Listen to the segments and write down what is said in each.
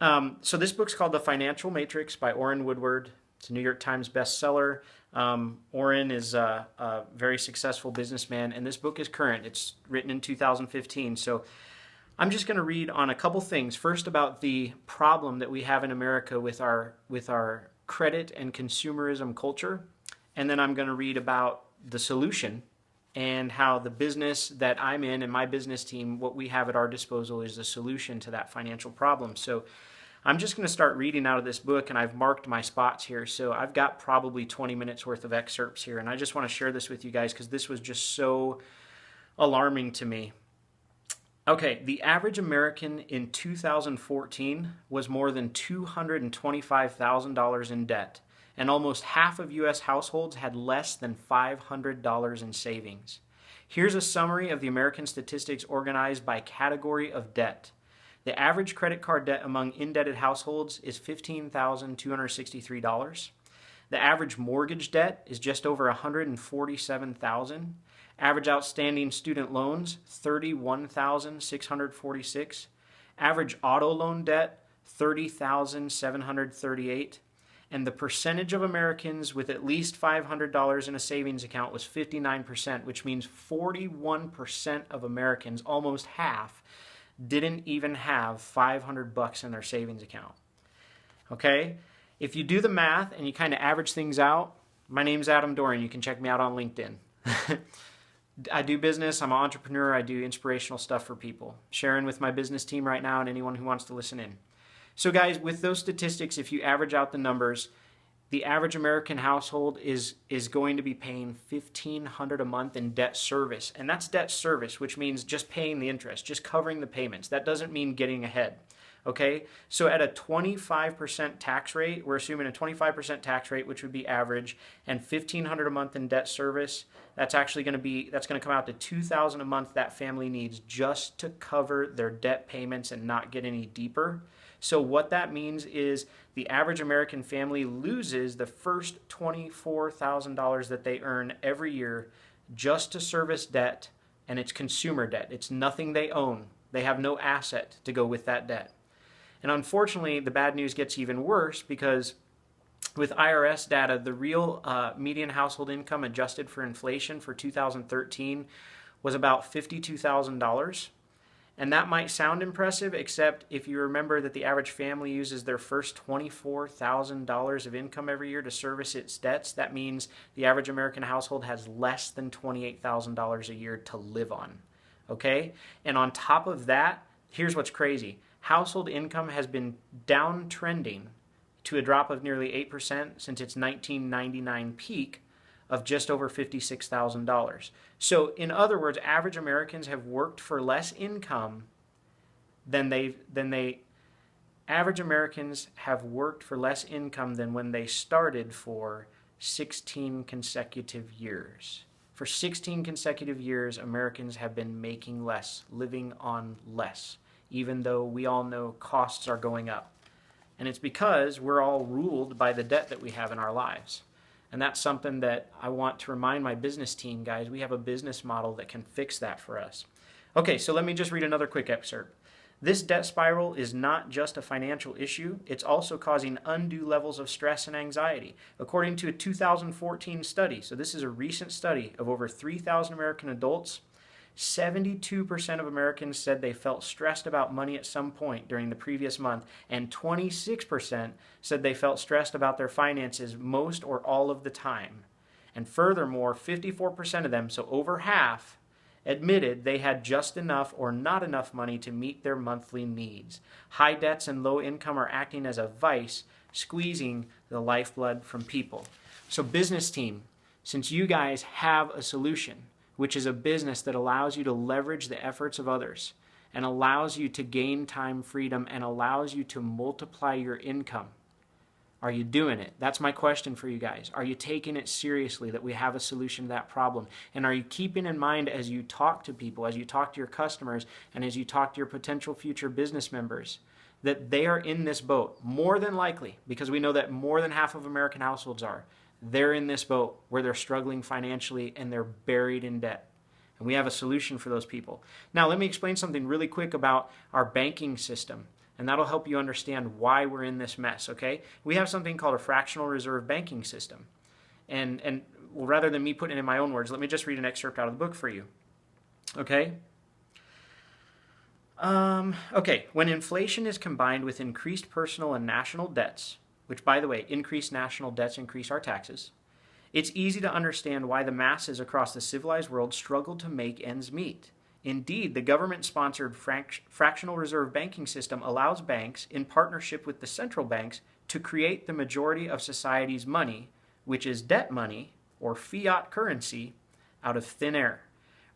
So this book's called The Financial Matrix by Orrin Woodward. It's a New York Times bestseller. Orrin is a very successful businessman, and this book is current. It's written in 2015. So I'm just going to read on a couple things. First, about the problem that we have in America with our credit and consumerism culture, and then I'm going to read about the solution and how the business that I'm in and my business team, what we have at our disposal is a solution to that financial problem. So I'm just going to start reading out of this book, and I've marked my spots here. So I've got probably 20 minutes worth of excerpts here, and I just want to share this with you guys because this was just so alarming to me. Okay, the average American in 2014 was more than $225,000 in debt, and almost half of U.S. households had less than $500 in savings. Here's a summary of the American statistics organized by category of debt. The average credit card debt among indebted households is $15,263. The average mortgage debt is just over $147,000. Average outstanding student loans, $31,646. Average auto loan debt, $30,738. And the percentage of Americans with at least $500 in a savings account was 59%, which means 41% of Americans, almost half, didn't even have $500 in their savings account. Okay? If you do the math and you kind of average things out, my name's Adam Doran. You can check me out on LinkedIn. I do business. I'm an entrepreneur. I do inspirational stuff for people. Sharing with my business team right now and anyone who wants to listen in. So guys, with those statistics, if you average out the numbers, the average American household is going to be paying $1,500 a month in debt service. And that's debt service, which means just paying the interest, just covering the payments. That doesn't mean getting ahead. Okay? So at a 25% tax rate, we're assuming a 25% tax rate, which would be average, and $1,500 a month in debt service, that's going to come out to $2,000 a month that family needs just to cover their debt payments and not get any deeper. So what that means is the average American family loses the first $24,000 that they earn every year just to service debt, and it's consumer debt. It's nothing they own. They have no asset to go with that debt. And unfortunately, the bad news gets even worse because with IRS data, the real median household income adjusted for inflation for 2013 was about $52,000. And that might sound impressive, except if you remember that the average family uses their first $24,000 of income every year to service its debts, that means the average American household has less than $28,000 a year to live on. Okay? And on top of that, here's what's crazy. Household income has been downtrending to a drop of nearly 8% since its 1999 peak of just over $56,000. So in other words, average Americans have worked for less income than average Americans have worked for less income than when they started for 16 consecutive years. For 16 consecutive years, Americans have been making less, living on less, even though we all know costs are going up. And it's because we're all ruled by the debt that we have in our lives. And that's something that I want to remind my business team, guys. We have a business model that can fix that for us. Okay, so let me just read another quick excerpt. This debt spiral is not just a financial issue. It's also causing undue levels of stress and anxiety. According to a 2014 study, so this is a recent study of over 3,000 American adults, 72% of Americans said they felt stressed about money at some point during the previous month, and 26% said they felt stressed about their finances most or all of the time. And furthermore, 54% of them, so over half, admitted they had just enough or not enough money to meet their monthly needs. High debts and low income are acting as a vice, squeezing the lifeblood from people. So business team, since you guys have a solution, which is a business that allows you to leverage the efforts of others and allows you to gain time freedom and allows you to multiply your income. Are you doing it? That's my question for you guys. Are you taking it seriously that we have a solution to that problem? And are you keeping in mind as you talk to people, as you talk to your customers, and as you talk to your potential future business members, that they are in this boat? More than likely, because we know that more than half of American households are. They're in this boat where they're struggling financially and they're buried in debt. And we have a solution for those people. Now, let me explain something really quick about our banking system. and that'll help you understand why we're in this mess, okay? We have something called a fractional reserve banking system. And well, rather than me putting it in my own words, let me just read an excerpt out of the book for you, okay? Okay, when inflation is combined with increased personal and national debts, which, by the way, increased national debts increase our taxes, it's easy to understand why the masses across the civilized world struggle to make ends meet. Indeed, the government-sponsored fractional reserve banking system allows banks, in partnership with the central banks, to create the majority of society's money, which is debt money, or fiat currency, out of thin air.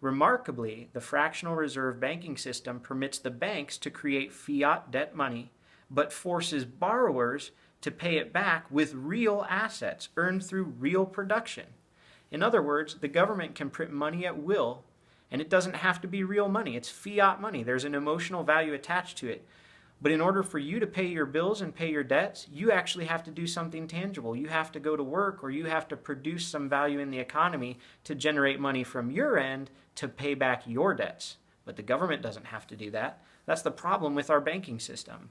Remarkably, the fractional reserve banking system permits the banks to create fiat debt money, but forces borrowers to pay it back with real assets earned through real production. In other words, the government can print money at will, and it doesn't have to be real money. It's fiat money. There's an emotional value attached to it. But in order for you to pay your bills and pay your debts, you actually have to do something tangible. You have to go to work, or you have to produce some value in the economy to generate money from your end to pay back your debts. But the government doesn't have to do that. That's the problem with our banking system.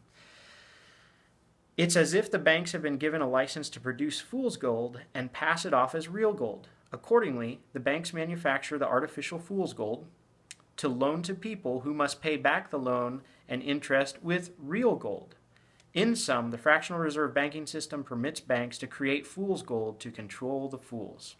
It's as if the banks have been given a license to produce fool's gold and pass it off as real gold. Accordingly, the banks manufacture the artificial fool's gold to loan to people who must pay back the loan and interest with real gold. In sum, the fractional reserve banking system permits banks to create fool's gold to control the fools.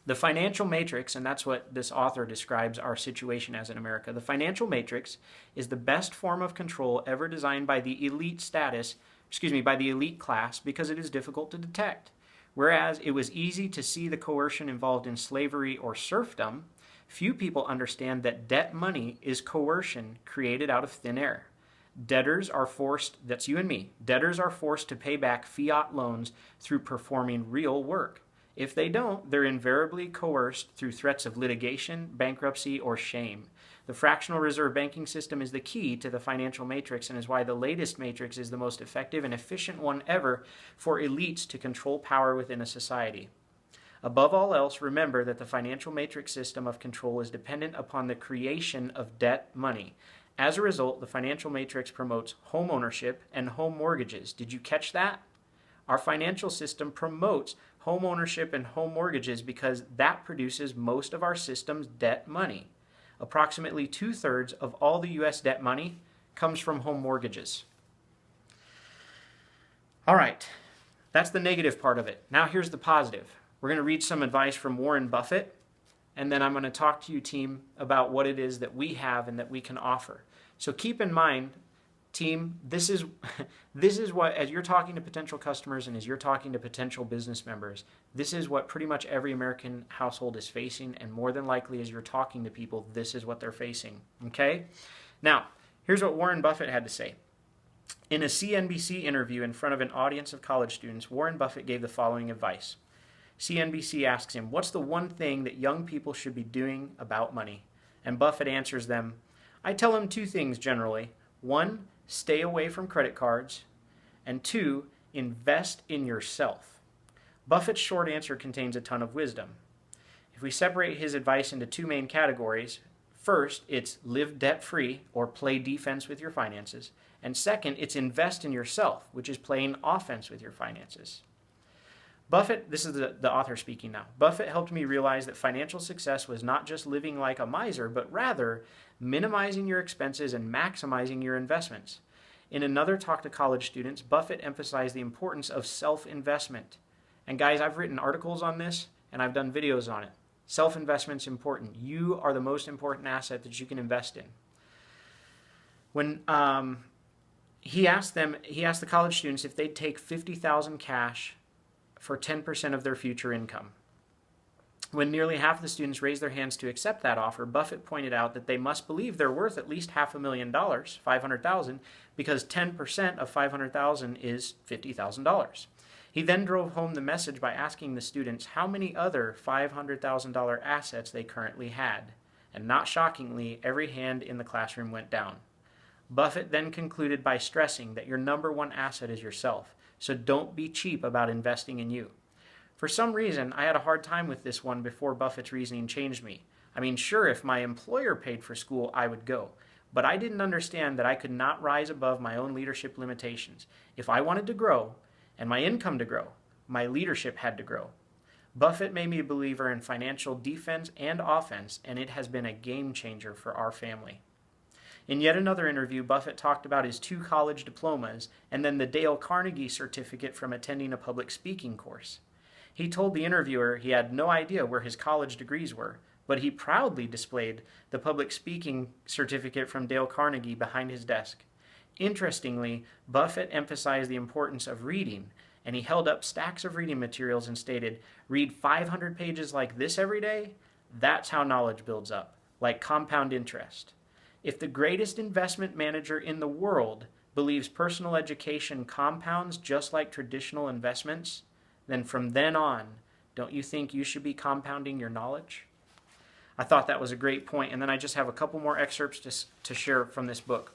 The financial matrix, and that's what this author describes our situation as in America, the financial matrix is the best form of control ever designed by the elite class because it is difficult to detect. Whereas it was easy to see the coercion involved in slavery or serfdom, few people understand that debt money is coercion created out of thin air. Debtors are forced, that's you and me, debtors are forced to pay back fiat loans through performing real work. If they don't, they're invariably coerced through threats of litigation, bankruptcy, or shame. The fractional reserve banking system is the key to the financial matrix and is why the latest matrix is the most effective and efficient one ever for elites to control power within a society. Above all else, remember that the financial matrix system of control is dependent upon the creation of debt money. As a result, the financial matrix promotes home ownership and home mortgages. Did you catch that? Our financial system promotes home ownership and home mortgages because that produces most of our system's debt money. Approximately 2/3 of all the U.S. debt money comes from home mortgages. All right, that's the negative part of it. Now here's the positive. We're going to read some advice from Warren Buffett, and then I'm going to talk to you, team, about what it is that we have and that we can offer. So keep in mind, team, this is what, as you're talking to potential customers and as you're talking to potential business members, this is what pretty much every American household is facing, and more than likely as you're talking to people, this is what they're facing, okay? Now, here's what Warren Buffett had to say. In a CNBC interview in front of an audience of college students, Warren Buffett gave the following advice. CNBC asks him, what's the one thing that young people should be doing about money? And Buffett answers them, I tell them 2 things generally. 1, stay away from credit cards, and 2, invest in yourself. Buffett's short answer contains a ton of wisdom. If we separate his advice into 2 main categories, first, it's live debt-free or play defense with your finances, and second, it's invest in yourself, which is playing offense with your finances. Buffett, this is the author speaking now, Buffett helped me realize that financial success was not just living like a miser, but rather minimizing your expenses and maximizing your investments. In another talk to college students, Buffett emphasized the importance of self-investment. And guys, I've written articles on this and I've done videos on it. Self-investment's important. You are the most important asset that you can invest in. When he asked the college students if they'd take $50,000 cash for 10% of their future income. When nearly half the students raised their hands to accept that offer, Buffett pointed out that they must believe they're worth at least $500,000, $500,000, because 10% of $500,000 is $50,000. He then drove home the message by asking the students how many other $500,000 assets they currently had. And not shockingly, every hand in the classroom went down. Buffett then concluded by stressing that your number one asset is yourself. So don't be cheap about investing in you. For some reason, I had a hard time with this one before Buffett's reasoning changed me. I mean, sure, if my employer paid for school, I would go. but I didn't understand that I could not rise above my own leadership limitations. If I wanted to grow and my income to grow, my leadership had to grow. Buffett made me a believer in financial defense and offense, and it has been a game changer for our family. In yet another interview, Buffett talked about his 2 college diplomas and then the Dale Carnegie certificate from attending a public speaking course. He told the interviewer he had no idea where his college degrees were, but he proudly displayed the public speaking certificate from Dale Carnegie behind his desk. Interestingly, Buffett emphasized the importance of reading, and he held up stacks of reading materials and stated, "Read 500 pages like this every day? That's how knowledge builds up, like compound interest." If the greatest investment manager in the world believes personal education compounds just like traditional investments, then from then on, don't you think you should be compounding your knowledge? I thought that was a great point, and then I just have a couple more excerpts to share from this book.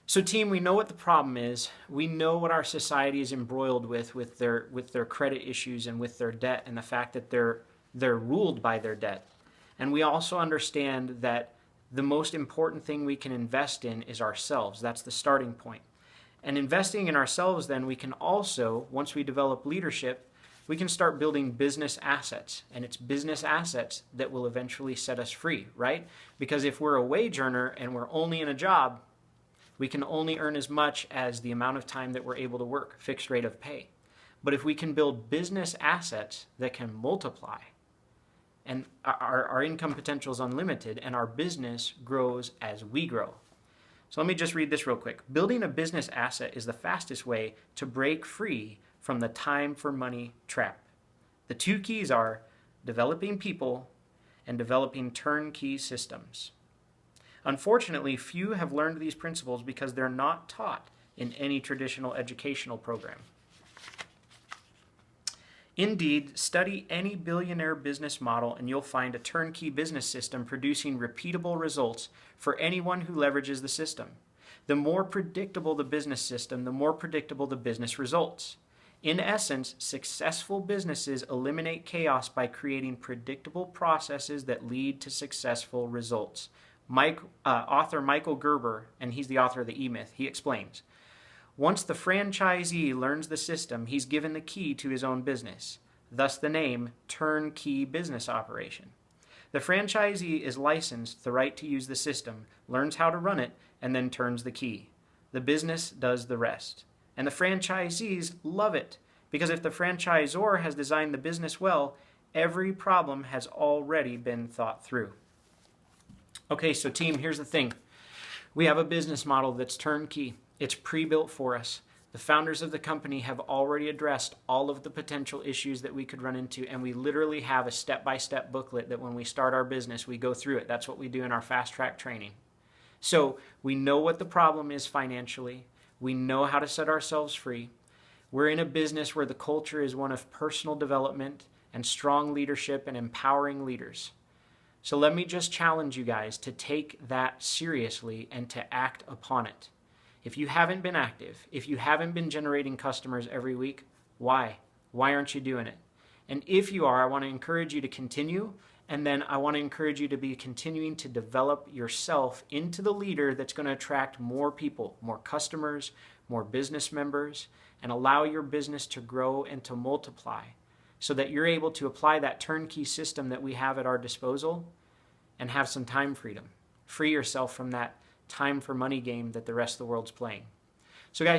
So team, we know what the problem is. We know what our society is embroiled with their credit issues and with their debt and the fact that they're ruled by their debt. And we also understand that the most important thing we can invest in is ourselves. That's the starting point. And investing in ourselves, then, we can also, once we develop leadership, we can start building business assets. And it's business assets that will eventually set us free, right? Because if we're a wage earner and we're only in a job, we can only earn as much as the amount of time that we're able to work, fixed rate of pay. But if we can build business assets that can multiply, and our income potential is unlimited, and our business grows as we grow. So let me just read this real quick. Building a business asset is the fastest way to break free from the time for money trap. The 2 keys are developing people and developing turnkey systems. Unfortunately, few have learned these principles because they're not taught in any traditional educational program. Indeed, study any billionaire business model and you'll find a turnkey business system producing repeatable results for anyone who leverages the system. The more predictable the business system, the more predictable the business results. In essence, successful businesses eliminate chaos by creating predictable processes that lead to successful results. Author Michael Gerber, and he's the author of the E-Myth, he explains, once the franchisee learns the system, he's given the key to his own business, thus the name turnkey business operation. The franchisee is licensed the right to use the system, learns how to run it, and then turns the key. The business does the rest. And the franchisees love it, because if the franchisor has designed the business well, every problem has already been thought through. Okay, so team, here's the thing. We have a business model that's turnkey. It's pre-built for us. The founders of the company have already addressed all of the potential issues that we could run into, and we literally have a step-by-step booklet that when we start our business, we go through it. That's what we do in our fast-track training. So we know what the problem is financially. We know how to set ourselves free. We're in a business where the culture is one of personal development and strong leadership and empowering leaders. So let me just challenge you guys to take that seriously and to act upon it. If you haven't been active, if you haven't been generating customers every week, why? Why aren't you doing it? And if you are, I want to encourage you to continue, and then I want to encourage you to be continuing to develop yourself into the leader that's going to attract more people, more customers, more business members, and allow your business to grow and to multiply so that you're able to apply that turnkey system that we have at our disposal and have some time freedom. Free yourself from that time for money game that the rest of the world's playing. So guys,